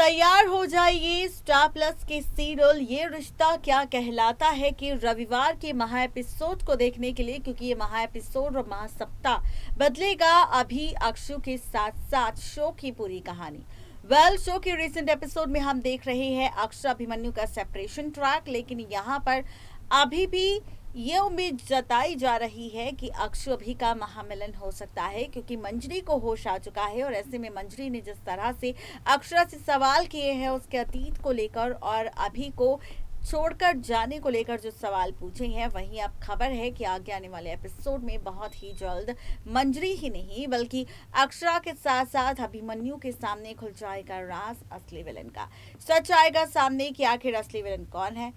तैयार हो जाइए स्टार प्लस के सीरियल ये रिश्ता क्या कहलाता है कि रविवार के महा एपिसोड को देखने के लिए, क्योंकि ये महा एपिसोड और महासप्ताह बदलेगा अभी अक्षु के साथ साथ शो की पूरी कहानी। शो के रिसेंट एपिसोड में हम देख रहे हैं अक्षु अभिमन्यु का सेपरेशन ट्रैक, लेकिन यहाँ पर अभी भी ये उम्मीद जताई जा रही है कि अक्षु अभी का महामिलन हो सकता है, क्योंकि मंजरी को होश आ चुका है। और ऐसे में मंजरी ने जिस तरह से अक्षरा से सवाल किए हैं उसके अतीत को लेकर और अभी को छोड़कर जाने को लेकर जो सवाल पूछे हैं, वहीं अब खबर है कि आगे आने वाले एपिसोड में बहुत ही जल्द मंजरी ही नहीं बल्कि अक्षरा के साथ साथ अभिमन्यु के सामने खुल जाएगा राज असली विलन का। सच आएगा सामने कि आखिर असली विलन कौन है।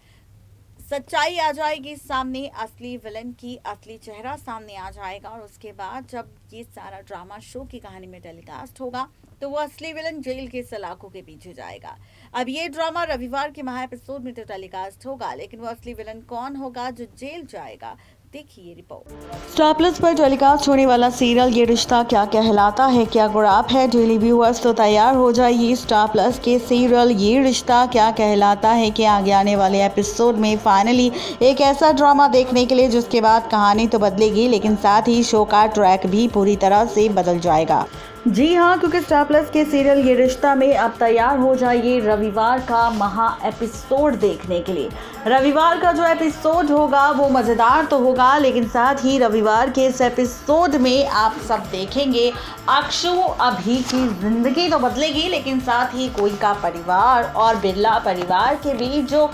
सच्चाई आ जाएगी सामने, असली विलन की असली चेहरा सामने आ जाएगा। और उसके बाद जब ये सारा ड्रामा शो की कहानी में टेलीकास्ट होगा तो वो असली विलन जेल के सलाखों के पीछे जाएगा। अब ये ड्रामा रविवार के महा एपिसोड में तो टेलीकास्ट होगा, लेकिन वो असली विलन कौन होगा जो जेल जाएगा, देखिए रिपोर्ट। स्टार प्लस पर टेलीकास्ट होने वाला सीरियल ये रिश्ता क्या कहलाता है, क्या गुराप है डेली व्यूअर्स, तो तैयार हो जाइए स्टार प्लस के सीरियल ये रिश्ता क्या कहलाता है कि आगे आने वाले एपिसोड में फाइनली एक ऐसा ड्रामा देखने के लिए जिसके बाद कहानी तो बदलेगी, लेकिन साथ ही शो का ट्रैक भी पूरी तरह से बदल जाएगा। जी हाँ, क्योंकि स्टार प्लस के सीरियल ये रिश्ता में अब तैयार हो जाइए रविवार का महा एपिसोड देखने के लिए। रविवार का जो एपिसोड होगा वो मज़ेदार तो होगा, लेकिन साथ ही रविवार के इस एपिसोड में आप सब देखेंगे अक्षु अभी की ज़िंदगी तो बदलेगी, लेकिन साथ ही कोई का परिवार और बिरला परिवार के बीच जो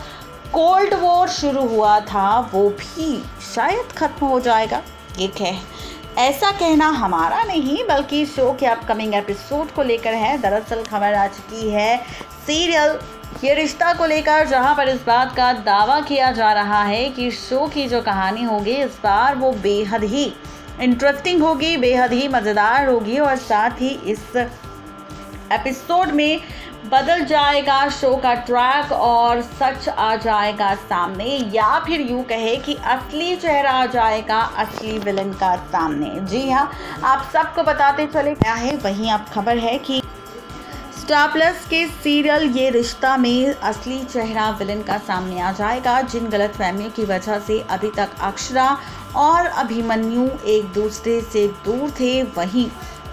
कोल्ड वॉर शुरू हुआ था वो भी शायद ख़त्म हो जाएगा। एक है ऐसा कहना हमारा नहीं बल्कि शो के अपकमिंग एपिसोड को लेकर है। दरअसल खबर आ चुकी है सीरियल ये रिश्ता को लेकर, जहां पर इस बात का दावा किया जा रहा है कि शो की जो कहानी होगी इस बार वो बेहद ही इंटरेस्टिंग होगी, बेहद ही मज़ेदार होगी और साथ ही इस एपिसोड में बदल जाएगा शो का ट्रैक और सच आ जाएगा सामने, या फिर यूँ कहे कि असली चेहरा आ जाएगा असली विलन का सामने। जी हाँ, आप सबको बताते चले क्या है। वहीं अब खबर है कि स्टार प्लस के सीरियल ये रिश्ता में असली चेहरा विलन का सामने आ जाएगा। जिन गलतफहमियों की वजह से अभी तक अक्षरा और अभिमन्यु एक दूसरे से दूर थे, वहीं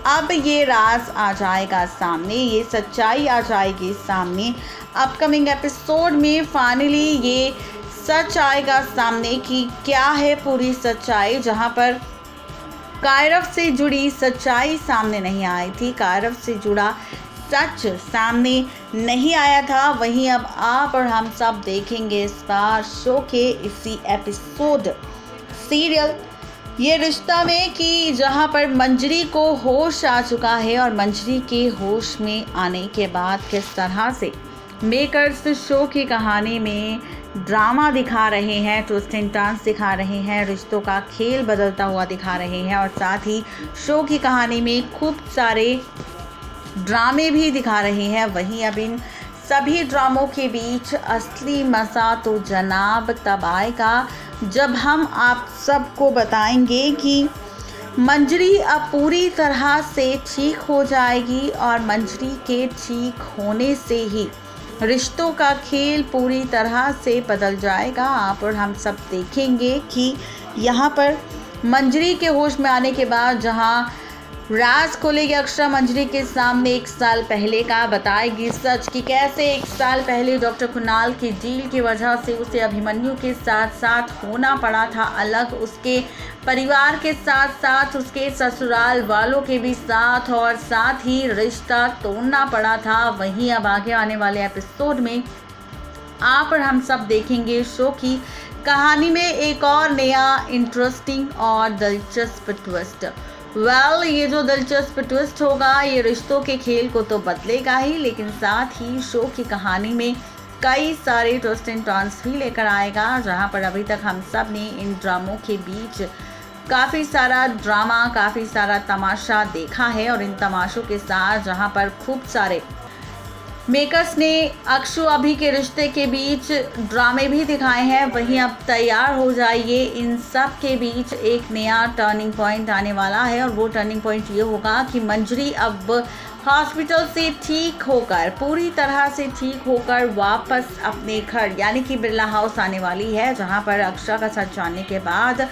अब ये राज आ जाएगा सामने, ये सच्चाई आ जाएगी सामने। अपकमिंग एपिसोड में फाइनली ये सच आएगा सामने कि क्या है पूरी सच्चाई, जहां पर कायरव से जुड़ी सच्चाई सामने नहीं आई थी, कायरव से जुड़ा सच सामने नहीं आया था। वहीं अब आप और हम सब देखेंगे इस बार शो के इसी एपिसोड सीरियल ये रिश्ता में कि जहां पर मंजरी को होश आ चुका है और मंजरी के होश में आने के बाद किस तरह से मेकर्स शो की कहानी में ड्रामा दिखा रहे हैं, ट्विस्ट एंड टर्न्स दिखा रहे हैं, रिश्तों का खेल बदलता हुआ दिखा रहे हैं और साथ ही शो की कहानी में खूब सारे ड्रामे भी दिखा रहे हैं। वहीं अब इन सभी ड्रामों के बीच असली मज़ा तो जनाब तब आएगा जब हम आप सबको बताएंगे कि मंजरी अब पूरी तरह से ठीक हो जाएगी और मंजरी के ठीक होने से ही रिश्तों का खेल पूरी तरह से बदल जाएगा। आप और हम सब देखेंगे कि यहाँ पर मंजरी के होश में आने के बाद जहाँ राज को लेकर अक्षरा मंजरी के सामने 1 साल पहले का बताएगी सच कि कैसे 1 साल पहले डॉक्टर कुणाल की डील की वजह से उसे अभिमन्यु के साथ साथ होना पड़ा था अलग, उसके परिवार के साथ साथ उसके ससुराल वालों के भी साथ, और साथ ही रिश्ता तोड़ना पड़ा था। वहीं अब आगे आने वाले एपिसोड में आप और हम सब देखेंगे शो की कहानी में एक और नया इंटरेस्टिंग और दिलचस्प ट्विस्ट। ये जो दिलचस्प ट्विस्ट होगा ये रिश्तों के खेल को तो बदलेगा ही, लेकिन साथ ही शो की कहानी में कई सारे ट्विस्ट एंड टर्न्स भी लेकर आएगा। जहां पर अभी तक हम सब ने इन ड्रामों के बीच काफ़ी सारा ड्रामा, काफ़ी सारा तमाशा देखा है और इन तमाशों के साथ जहां पर खूब सारे मेकर्स ने अक्षु अभी के रिश्ते के बीच ड्रामे भी दिखाए हैं, वहीं अब तैयार हो जाइए इन सब के बीच एक नया टर्निंग पॉइंट आने वाला है। और वो टर्निंग पॉइंट ये होगा कि मंजरी अब हॉस्पिटल से ठीक होकर, पूरी तरह से ठीक होकर वापस अपने घर यानी कि बिरला हाउस आने वाली है, जहां पर अक्षरा का सच जानने के बाद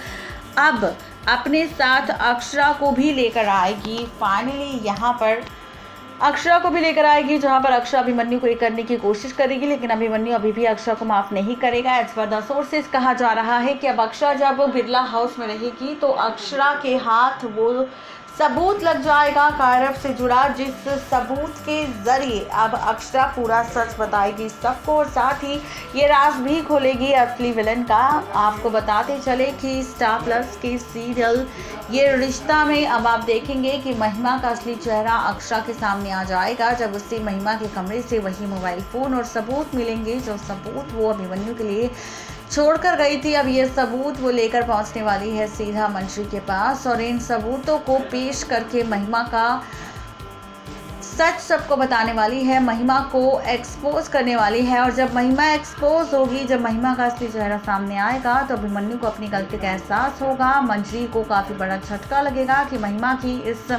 अब अपने साथ अक्षरा को भी लेकर आएगी। फाइनली यहाँ पर अक्षरा को भी लेकर आएगी, जहां पर अक्षरा अभिमन्यु को एक करने की कोशिश करेगी, लेकिन अभिमन्यु अभी भी अक्षरा को माफ नहीं करेगा। एज पर द सोर्सेस कहा जा रहा है कि अब अक्षरा जब बिरला हाउस में रहेगी तो अक्षरा के हाथ वो सबूत लग जाएगा कारव से जुड़ा, जिस सबूत के जरिए अब अक्षरा पूरा सच बताएगी सबको, और साथ ही ये राज भी खोलेगी असली विलन का। आपको बताते चले कि स्टार प्लस के सीरियल ये रिश्ता में अब आप देखेंगे कि महिमा का असली चेहरा अक्षरा के सामने आ जाएगा, जब उससे महिमा के कमरे से वही मोबाइल फोन और सबूत मिलेंगे, जो सबूत वो अभिमन्यु के लिए छोड़कर गई थी। अब ये सबूत वो लेकर पहुंचने वाली है सीधा मंत्री के पास, और इन सबूतों को पेश करके महिमा का सच सबको बताने वाली है, महिमा को एक्सपोज करने वाली है। और जब महिमा एक्सपोज होगी, जब महिमा का असली चेहरा सामने आएगा, तो अभिमन्यु को अपनी गलती का एहसास होगा। मंत्री को काफ़ी बड़ा झटका लगेगा कि महिमा की इस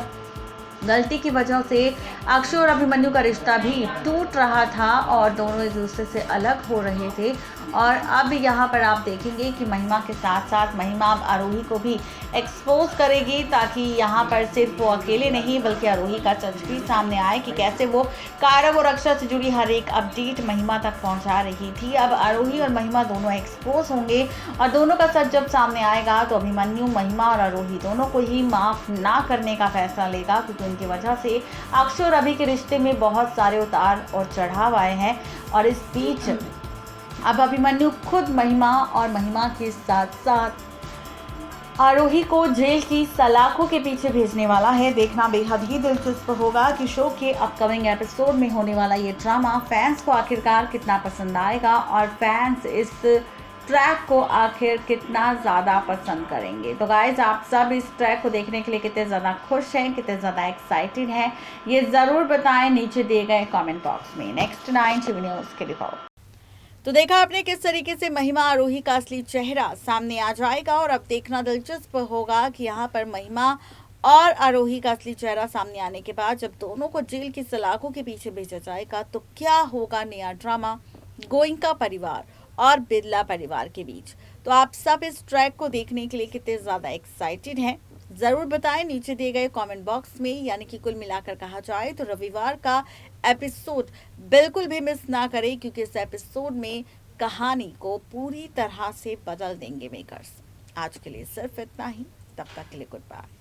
गलती की वजह से अक्षय और अभिमन्यु का रिश्ता भी टूट रहा था और दोनों एक दूसरे से अलग हो रहे थे। और अब यहाँ पर आप देखेंगे कि महिमा के साथ साथ महिमा अब आरोही को भी एक्सपोज करेगी, ताकि यहाँ पर सिर्फ वो अकेले नहीं बल्कि आरोही का सच भी सामने आए कि कैसे वो कारव और अक्षय से जुड़ी हर एक अपडेट महिमा तक पहुँचा रही थी। अब आरोही और महिमा दोनों एक्सपोज होंगे, और दोनों का सच जब सामने आएगा तो अभिमन्यु महिमा और आरोही दोनों को ही माफ़ ना करने का फैसला लेगा, क्योंकि उनकी वजह से अक्षय और अभि के रिश्ते में बहुत सारे उतार और चढ़ाव आए हैं। और इस बीच अब अभिमन्यु खुद महिमा और महिमा के साथ साथ आरोही को जेल की सलाखों के पीछे भेजने वाला है। देखना बेहद ही दिलचस्प होगा कि शो के अपकमिंग एपिसोड में होने वाला ये ड्रामा फैंस को आखिरकार कितना पसंद आएगा, और फैंस इस ट्रैक को आखिर कितना ज़्यादा पसंद करेंगे। तो गाइज, आप सब इस ट्रैक को देखने के लिए कितने ज़्यादा खुश हैं, कितने ज़्यादा एक्साइटेड हैं, ये ज़रूर बताएं नीचे दिए गए कमेंट बॉक्स में। नेक्स्ट 9 टीवी न्यूज़ के रिपोर्ट। तो देखा आपने किस तरीके से महिमा आरोही का असली चेहरा सामने आ जाएगा, और अब देखना दिलचस्प होगा कि यहाँ पर महिमा और आरोही का असली चेहरा सामने आने के बाद जब दोनों को जेल की सलाखों के पीछे भेजा जाएगा तो क्या होगा नया ड्रामा गोइंका परिवार और बिरला परिवार के बीच। तो आप सब इस ट्रैक को देखने के लिए कितने ज़्यादा एक्साइटेड हैं, ज़रूर बताएं नीचे दिए गए कमेंट बॉक्स में। यानी कि कुल मिलाकर कहा जाए तो रविवार का एपिसोड बिल्कुल भी मिस ना करें, क्योंकि इस एपिसोड में कहानी को पूरी तरह से बदल देंगे मेकर्स। आज के लिए सिर्फ इतना ही, तब तक के लिए गुड बाय।